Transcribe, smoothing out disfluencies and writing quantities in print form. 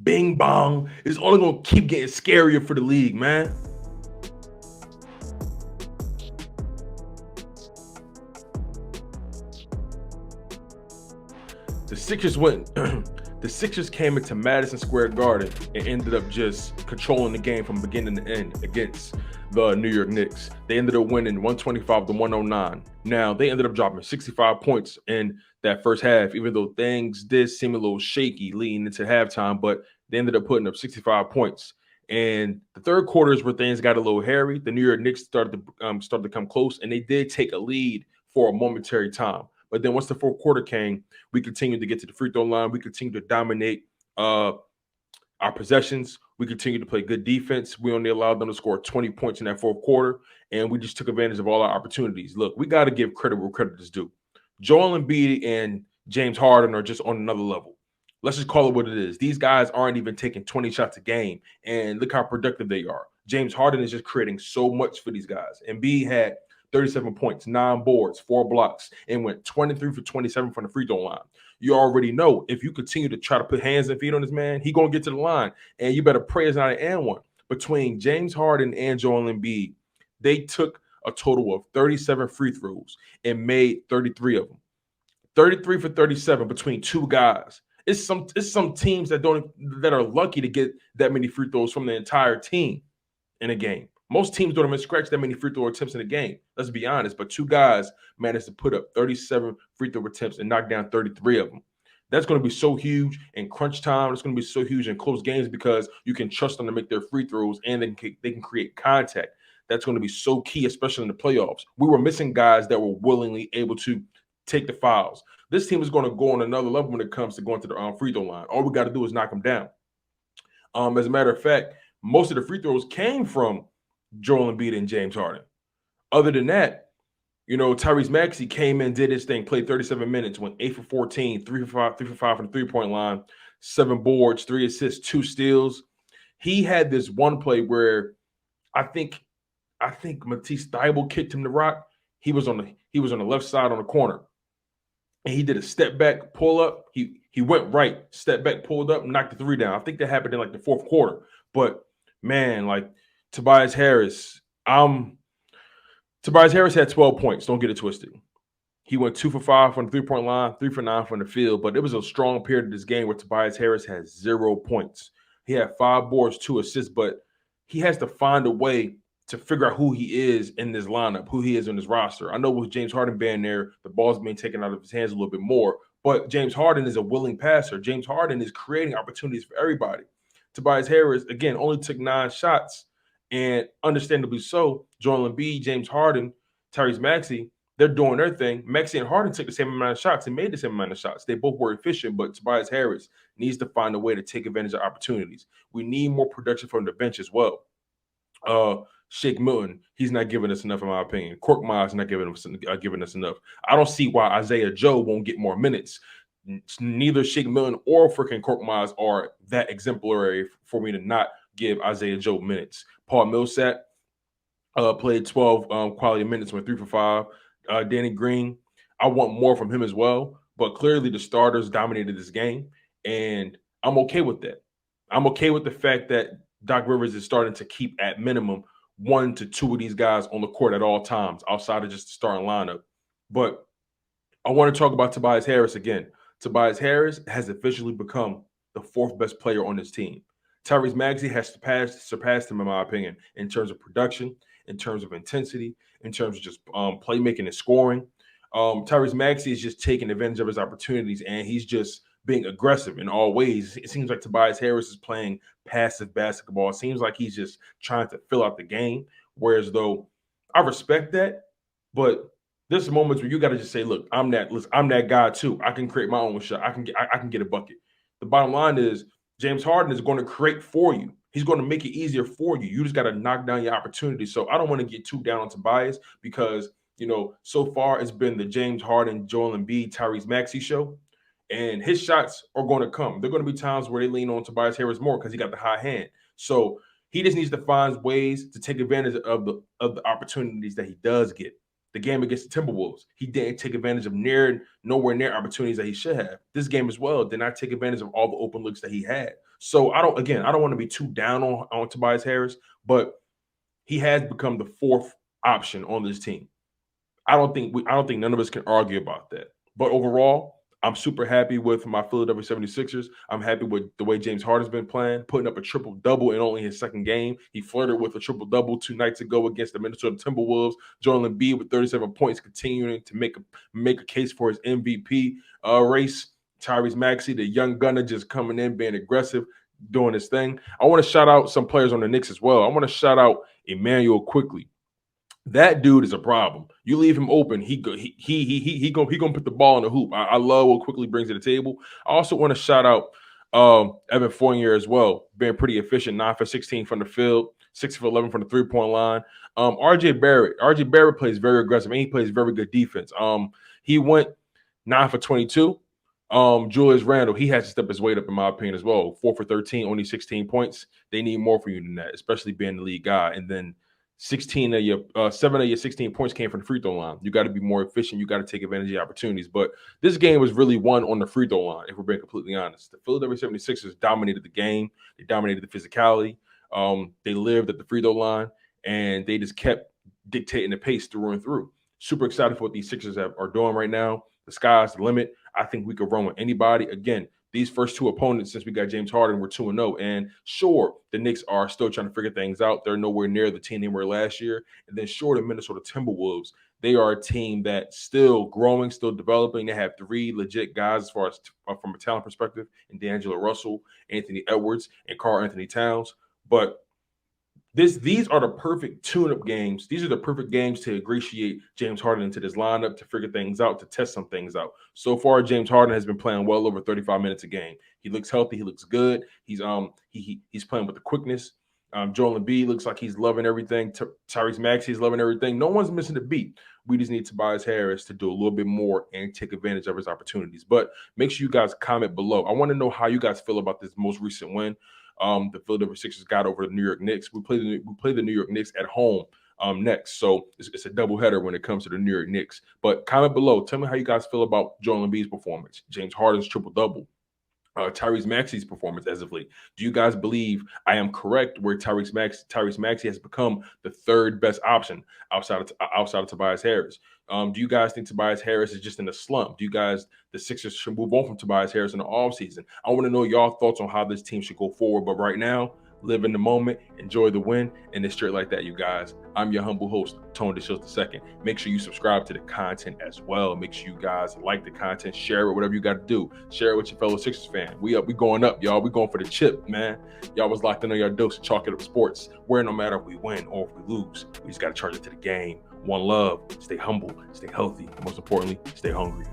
Bing bong is only going to keep getting scarier for the league, man. The Sixers went. The Sixers came into Madison Square Garden and ended up just controlling the game from beginning to end against the New York Knicks. They ended up winning 125 to 109. Now, they ended up dropping 65 points in that first half, even though things did seem a little shaky leading into halftime, but they ended up putting up 65 points. And the third quarter is where things got a little hairy. The New York Knicks started to come close, and they did take a lead for a momentary time. But then once the fourth quarter came, we continued to get to the free throw line. We continued to dominate our possessions. We continued to play good defense. We only allowed them to score 20 points in that fourth quarter, and we just took advantage of all our opportunities. Look, we got to give credit where credit is due. Joel Embiid and James Harden are just on another level. Let's just call it what it is. These guys aren't even taking 20 shots a game, and look how productive they are. James Harden is just creating so much for these guys. Embiid had 37 points, 9 boards, 4 blocks, and went 23 for 27 from the free throw line. You already know if you continue to try to put hands and feet on this man, he going to get to the line, and you better pray it's not an and one. Between James Harden and Joel Embiid, they took a total of 37 free throws and made 33 of them. 33 for 37 between two guys. It's some teams that are lucky to get that many free throws from the entire team in a game. Most teams don't even scratch that many free throw attempts in a game. Let's be honest. But two guys managed to put up 37 free throw attempts and knock down 33 of them. That's going to be so huge in crunch time. It's going to be so huge in close games because you can trust them to make their free throws and they can create contact. That's going to be so key, especially in the playoffs. We were missing guys that were willingly able to take the fouls. This team is going to go on another level when it comes to going to the free throw line. All we got to do is knock them down. As a matter of fact, most of the free throws came from Joel Embiid and James Harden. Other than that, Tyrese Maxey came in, did his thing, played 37 minutes, went 8 for 14, 3 for 5 from the three-point line, 7 boards, 3 assists, 2 steals. He had this one play where I think Matisse Thybulle kicked him to rock. He was on the left side on the corner. And he did a step back, pull up. He went right, step back, pulled up, knocked the 3 down. I think that happened in like the fourth quarter. But man, like Tobias Harris had 12 points. Don't get it twisted. He went 2 for 5 from the three-point line, 3 for 9 from the field. But it was a strong period of this game where Tobias Harris has 0 points. He had 5 boards, 2 assists, but he has to find a way to figure out who he is in this lineup, who he is in this roster. I know with James Harden being there, the ball's being taken out of his hands a little bit more, but James Harden is a willing passer. James Harden is creating opportunities for everybody. Tobias Harris, again, only took 9 shots, and understandably so. Joel Embiid, James Harden, Tyrese Maxey, they're doing their thing. Maxey and Harden took the same amount of shots and made the same amount of shots. They both were efficient, but Tobias Harris needs to find a way to take advantage of opportunities. We need more production from the bench as well. Shake Milton, he's not giving us enough, in my opinion. Korkmaz not giving us enough. I don't see why Isaiah Joe won't get more minutes. Neither Shake Milton or freaking Korkmaz are that exemplary for me to not give Isaiah Joe minutes. Paul Millsap played 12 quality minutes, went 3 for 5. Danny Green, I want more from him as well. But clearly the starters dominated this game, and I'm okay with that. I'm okay with the fact that Doc Rivers is starting to keep at minimum 1 to 2 of these guys on the court at all times outside of just the starting lineup. But I want to talk about Tobias Harris again. Tobias Harris has officially become the 4th best player on this team. Tyrese Maxey has surpassed him, in my opinion, in terms of production, in terms of intensity, in terms of just playmaking and scoring. Tyrese Maxey is just taking advantage of his opportunities, and he's just being aggressive in all ways. It seems like Tobias Harris is playing passive basketball. It seems like he's just trying to fill out the game, whereas though I respect that, but there's moments where you got to just say, look, I'm that guy too. I can create my own shot. I can get a bucket. The bottom line is James Harden is going to create for you. He's going to make it easier for you. You just got to knock down your opportunities. So I don't want to get too down on Tobias because, so far it's been the James Harden, Joel Embiid, Tyrese Maxey show. And his shots are going to come. There are going to be times where they lean on Tobias Harris more because he got the high hand. So he just needs to find ways to take advantage of the opportunities that he does get. the game against the Timberwolves. He didn't take advantage of nowhere near opportunities that he should have. This game as well did not take advantage of all the open looks that he had. So I don't want to be too down on Tobias Harris, but he has become the fourth option on this team. I don't think none of us can argue about that. But overall, I'm super happy with my Philadelphia 76ers. I'm happy with the way James Harden's been playing, putting up a triple-double in only his second game. He flirted with a triple-double 2 nights ago against the Minnesota Timberwolves. Joel Embiid with 37 points, continuing to make a case for his MVP race. Tyrese Maxey, the young gunner, just coming in, being aggressive, doing his thing. I want to shout out some players on the Knicks as well. I want to shout out Emmanuel quickly. That dude is a problem. You leave him open, he gonna put the ball in the hoop. I love what Quickly brings to the table. I also want to shout out Evan Fournier as well, being pretty efficient, 9 for 16 from the field, 6 for 11 from the 3-point line. RJ Barrett plays very aggressive and he plays very good defense. He went 9 for 22. Julius Randle, he has to step his weight up in my opinion as well. 4 for 13, only 16 points. They need more from you than that, especially being the lead guy. And then 7 of your 16 points came from the free throw line. You got to be more efficient. You got to take advantage of the opportunities. But this game was really won on the free throw line, if we're being completely honest. The Philadelphia 76ers dominated the game. They dominated the physicality. They lived at the free throw line, and they just kept dictating the pace through and through. Super excited for what these Sixers are doing right now. The sky's the limit. I think we could run with anybody. Again, these first two opponents, since we got James Harden, we're 2-0. And sure, the Knicks are still trying to figure things out. They're nowhere near the team they were last year. And then sure, the Minnesota Timberwolves, they are a team that's still growing, still developing. They have 3 legit guys as far as from a talent perspective, and D'Angelo Russell, Anthony Edwards, and Karl-Anthony Towns. But these are the perfect tune-up games. These are the perfect games to ingratiate James Harden into this lineup, to figure things out, to test some things out. So far, James Harden has been playing well over 35 minutes a game. He looks healthy. He looks good. He's playing with the quickness. Joel Embiid looks like he's loving everything. Tyrese Maxey is loving everything. No one's missing a beat. We just need Tobias Harris to do a little bit more and take advantage of his opportunities. But make sure you guys comment below. I want to know how you guys feel about this most recent win. The Philadelphia Sixers got over the New York Knicks. We play the New York Knicks at home next, so it's a doubleheader when it comes to the New York Knicks. But comment below. Tell me how you guys feel about Joel Embiid's performance, James Harden's triple-double, Tyrese Maxey's performance as of late. Do you guys believe I am correct where Tyrese Maxey has become the third best option outside of Tobias Harris? Do you guys think Tobias Harris is just in a slump? Do you guys, the Sixers should move on from Tobias Harris in the offseason? I want to know y'all thoughts on how this team should go forward. But right now, live in the moment, enjoy the win, and it's straight like that, you guys. I'm your humble host, Tone DeShields II. Make sure you subscribe to the content as well. Make sure you guys like the content, share it, whatever you got to do. Share it with your fellow Sixers fan. We going up, y'all. We going for the chip, man. Y'all was locked in on your dose of Chalk It Up Sports, where no matter if we win or if we lose, we just got to charge it to the game. One love, stay humble, stay healthy, and most importantly, stay hungry.